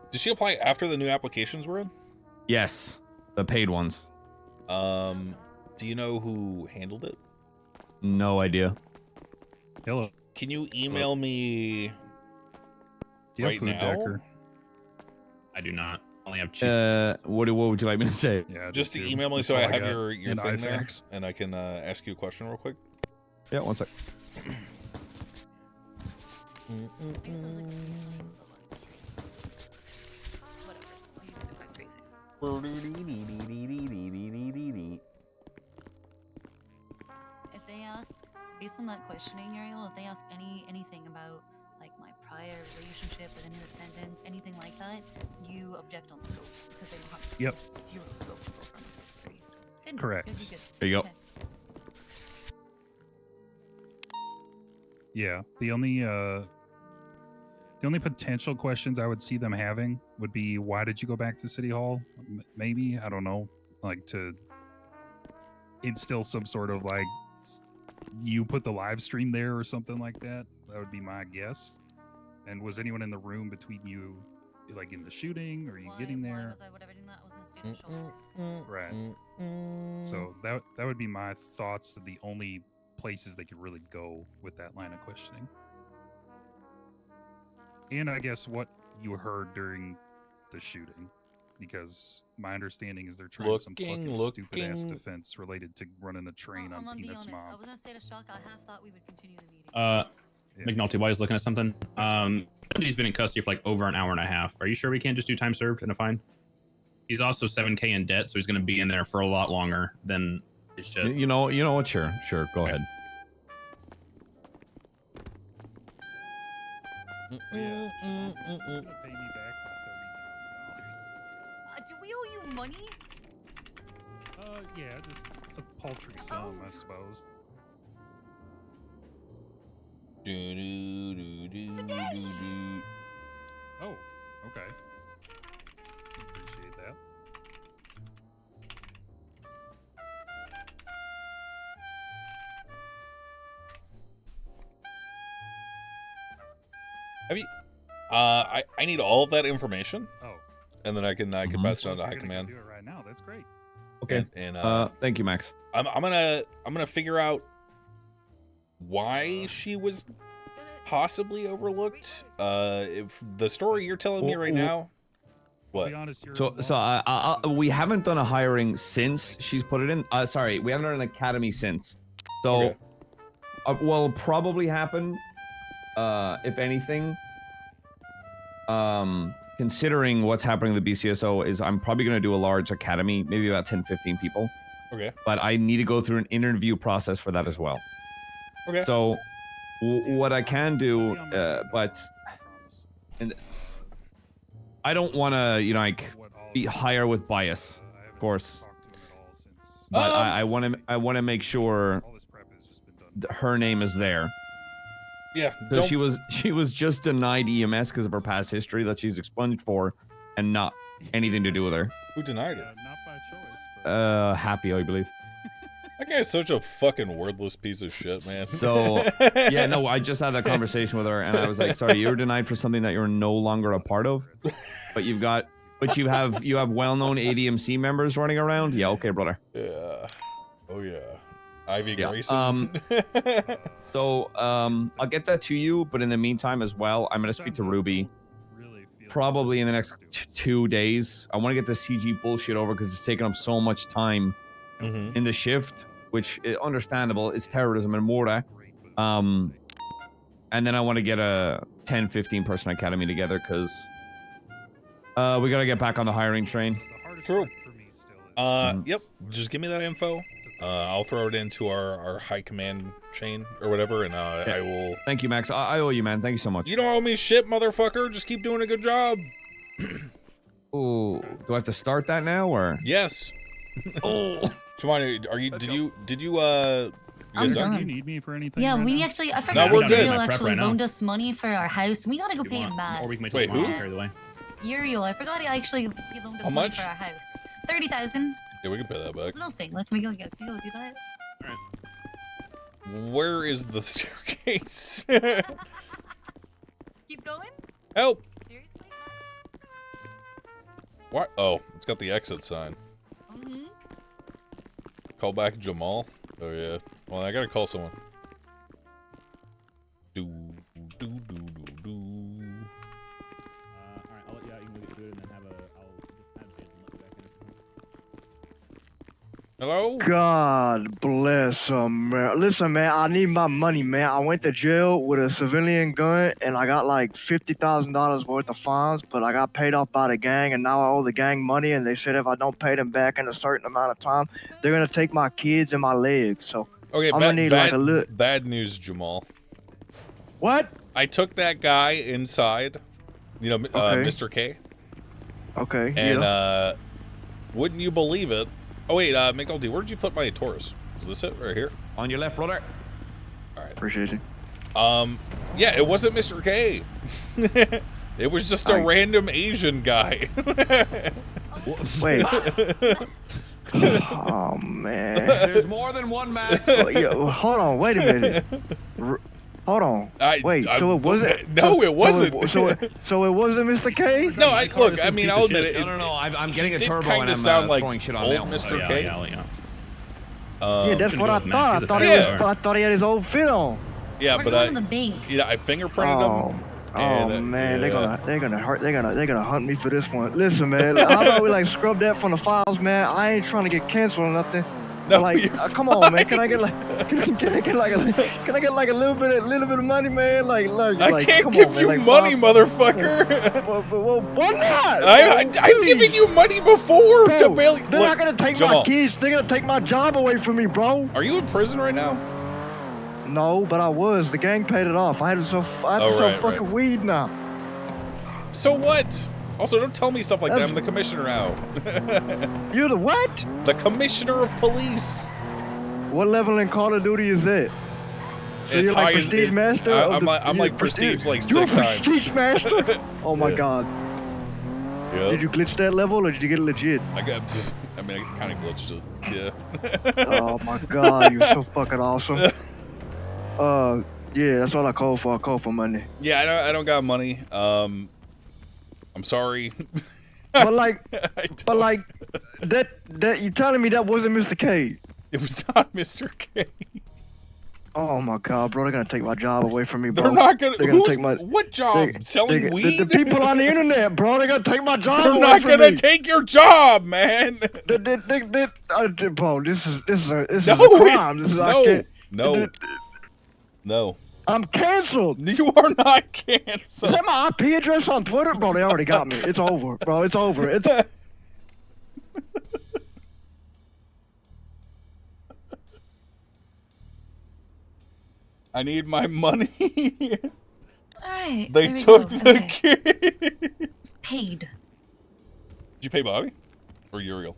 Did she apply after the new applications were in? Yes, the paid ones. Do you know who handled it? No idea. Hello. Can you email me right now? Decker? I do not. I only have cheese. What would you like me to say? Yeah, Just to email me so I have your thing there, and I can ask you a question real quick. Yeah, one sec. If they ask, based on that questioning, Ariel, if they ask anything about like my prior relationship with any defendants, anything like that, you object on scope because they don't have zero scope to go from those three. Good. Correct. Good. There you go. Okay. Yeah, the only potential questions I would see them having would be, why did you go back to City Hall? Maybe, I don't know, like to instill some sort of like, you put the live stream there or something like that. That would be my guess. And was anyone in the room between you, like in the shooting, or you getting there? Why was I whatever doing that? I was in a student shop. Right. So that would be my thoughts of the only places they could really go with that line of questioning. And I guess what you heard during the shooting. because my understanding is they're trying some fucking stupid ass defense related to running a train on Peanut's mom. I was gonna say to shock. I half thought we would continue the meeting. McNulty, while he's looking at something, he's been in custody for like over an hour and a half. Are you sure we can't just do time served and a fine? He's also 7K in debt, so he's going to be in there for a lot longer than his shit. You know what? Sure, go ahead. Pay me back my $30,000. Do we owe you money? Yeah, just a paltry sum, I suppose. Oh, okay. Appreciate that. Have you? I need all of that information. Oh. And then I can pass it on to high command. Do it right now. That's great. Okay. And thank you, Max. I'm gonna figure out why she was possibly overlooked. If the story you're telling me right now. What? So we haven't done a hiring since she's put it in. Sorry, we haven't done an academy since. So, what'll probably happen, if anything, considering what's happening in the BCSO, is I'm probably going to do a large academy, maybe about 10, 15 people. Okay. But I need to go through an interview process for that as well. Okay. So, what I can do, and I don't want to, be hire with bias, of course. But I want to make sure her name is there. Yeah. So she was just denied EMS because of her past history that she's expunged for, and not anything to do with her. Who denied her? Not by choice. Happy, I believe. That guy's such a fucking wordless piece of shit, man. So, yeah, no, I just had that conversation with her, and I was like, sorry, you were denied for something that you're no longer a part of, but you have well-known ADMC members running around. Yeah, okay, brother. Yeah. Oh yeah. Ivy Yeah. Grayson. So, I'll get that to you, but in the meantime as well, I'm gonna speak to Ruby. Probably in the next 2 days. I want to get the CG bullshit over because it's taking up so much time in the shift, which is understandable. It's terrorism and murder. And then I want to get a 10-15 person academy together because we got to get back on the hiring train. True. Yep. Just give me that info. I'll throw it into our high command chain or whatever, and I will. Thank you, Max. I owe you, man. Thank you so much. You don't owe me shit, motherfucker. Just keep doing a good job. Oh, do I have to start that now or? Yes. Oh. Shimani, did you I'm done. Do you need me for anything? Yeah, right we now? actually, I forgot we're good. Uriel actually loaned us money for our house. We gotta go pay him back. Or we can Wait, who? Carry the way. Uriel, I forgot he loaned us How money much? for our house. 30,000. Yeah, we can pay that back. It's nothing. Like, can we go do that? Where is the staircase? Keep going? Help! Seriously? What? Oh, it's got the exit sign. Call back Jamal? Oh yeah. Well, I gotta call someone. Do. Alright, I'll let you out. You can go do it and then I'll just add Jason and let you back in. Hello? God bless America. Listen, man, I need my money, man. I went to jail with a civilian gun, and I got like $50,000 worth of fines, but I got paid off by the gang, and now I owe the gang money, and they said if I don't pay them back in a certain amount of time, they're going to take my kids and my legs. So Okay, I'm going to need like a little... bad news, Jamal. What? I took that guy inside, Mr. K. Okay, and, wouldn't you believe it? Oh, wait, McNulty, where'd you put my Taurus? Is this it right here? On your left, brother. All right. Appreciate you. Yeah, it wasn't Mr. K. It was just a random Asian guy. Wait. Oh, man. There's more than one Max. Hold on, wait a minute. Hold on. Wait, so it wasn't? No, it wasn't. So it wasn't Mr. K? No, look, I mean, I'll admit it. No. I'm getting a turbo kind and of I'm sound like throwing shit on old now. Mr. K. Yeah, that's what I thought. I thought he had his old fit on. Yeah, We're but going to the bank. I fingerprinted him, Oh man, they're gonna hunt me for this one. Listen, man, how about we like scrub that from the files, man? I ain't trying to get canceled or nothing. No, like, come on, man. Can I get like, can I get like a little bit of money, man? Like, I can't come give on, man. you like money, motherfucker. Well, why not? I've given you money before bro, to bail. They're not gonna take my keys. They're gonna take my job away from me, bro. Are you in prison right now? No, but I was. The gang paid it off. I had to sell fucking weed now. So what? Also, don't tell me stuff like that. I'm the commissioner now. You're the what? The commissioner of police. What level in Call of Duty is it? So it's you're like prestige master? I'm like prestige like 6 times. You're prestige master? Oh my god. Yep. Did you glitch that level or did you get it legit? I kind of glitched it. Yeah. Oh my god, you're so fucking awesome. Yeah, that's all I call for. I call for money. Yeah, I don't got money. I'm sorry. But like, that you telling me that wasn't Mr. K? It was not Mr. K. Oh my god, bro, they're gonna take my job away from me, bro. They're not gonna. They're gonna take my what job? Selling weed? The people on the internet, bro. They're gonna take my job They're away not from gonna me. take your job, man. Bro, this is a crime. No. I'm canceled. You are not canceled. Is that my IP address on Twitter? Bro, they already got me. It's over, bro. It's over. It's. I need my money. All right. They took the kid. Paid. Did you pay Bobby or Uriel?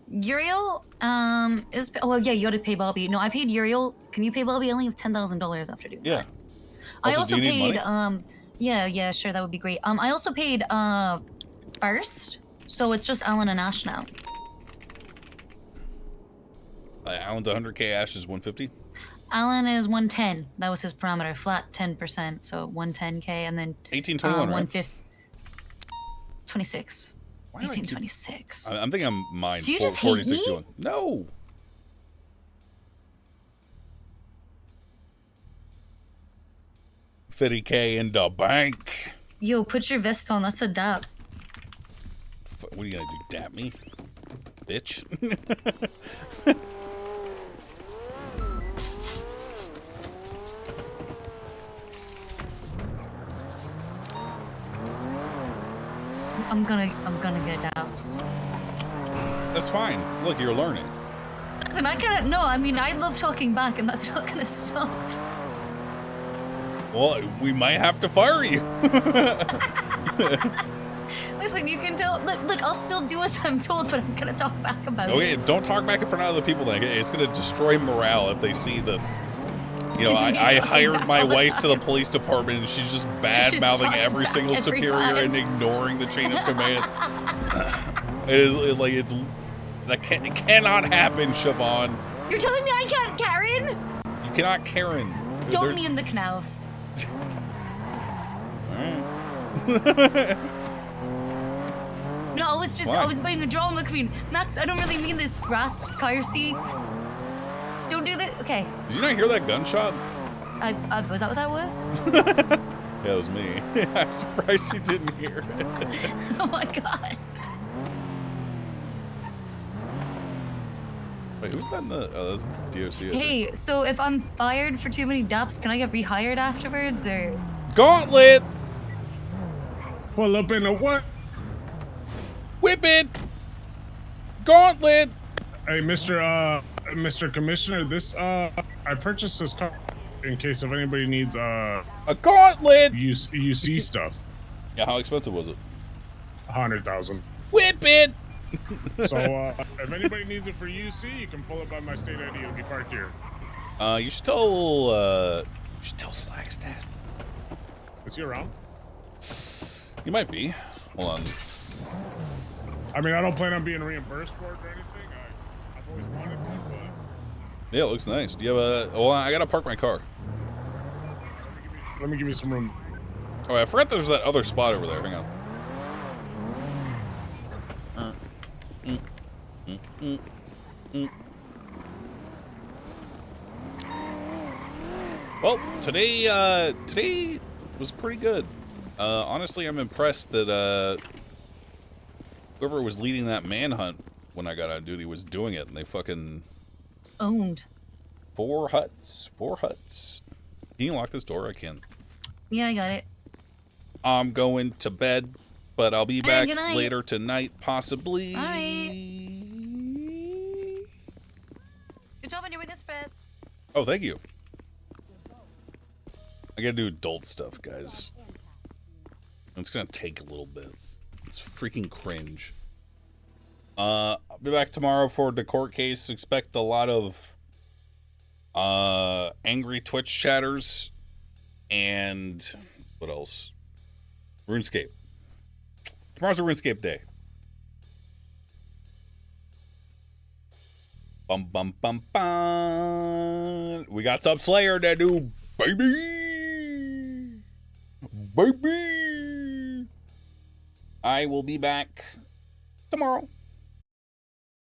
Uriel, is, oh yeah, you gotta pay Bobby. No, I paid Uriel. Can you pay Bobby? I only have $10,000 after doing that. I also paid, yeah, sure, that would be great. I also paid, first, so it's just Alan and Ash now. Alan's 100K, Ash is 150? Alan is 110. That was his parameter, flat 10%, so 110K, and then 1821, right? 26. 1826. I'm thinking I'm mine. Do you just hate me? No. $50K in the bank. Yo, put your vest on. That's a dap. What are you gonna do? Dap me, bitch? I'm gonna get daps. That's fine. Look, you're learning. Listen, I mean, I love talking back, and that's not gonna stop. Well, we might have to fire you. Listen, you can tell. Look, I'll still do as I'm told, but I'm gonna talk back about it. Okay, don't talk back in front of other people then. It's gonna destroy morale if they see the. You know, I hired my wife to the police department and she's just bad-mouthing every single superior and ignoring the chain of command. It cannot happen, Siobhan. You're telling me I can't Karen? You cannot Karen. Don't me in the knaus. Alright. No, it's just, I was playing a drama queen. Max, I don't really mean this. Grasps, Kyrcy. Don't do that. Okay. Did you not hear that gunshot? Was that what that was? Yeah, it was me. I'm surprised you didn't hear it. Oh my god. Wait, who's that in the... Oh, that's DOC. Hey, so if I'm fired for too many daps, can I get rehired afterwards, or...? Gauntlet! Pull up in a what? Whip it! Gauntlet! Hey, Mr. Commissioner, this, I purchased this car in case if anybody needs, a gauntlet! UC stuff. Yeah, how expensive was it? 100,000. Whip it! So, if anybody needs it for UC, you can pull it by my state ID. It'll be parked here. You should tell Slacks that. Is he around? You might be. Hold on. I mean, I don't plan on being reimbursed for it or anything. I've always wanted one, but... Yeah, it looks nice. Do you have a... Well, I gotta park my car. Let me give you some room. Oh, I forgot there's that other spot over there. Hang on. Well, today was pretty good. Honestly, I'm impressed that whoever was leading that manhunt when I got on duty was doing it, and they fucking owned 4 huts. 4 huts. Can you lock this door? I can. Yeah, I got it. I'm going to bed, but I'll be back good night. later tonight, possibly. All right. Good job on your witness bed. Oh, thank you. I gotta do adult stuff, guys. It's gonna take a little bit. It's freaking cringe. I'll be back tomorrow for the court case. Expect a lot of angry Twitch chatters and what else? RuneScape. Tomorrow's a RuneScape day. Bum bum bum bum. We got some Slayer to do, baby. Baby. I will be back tomorrow.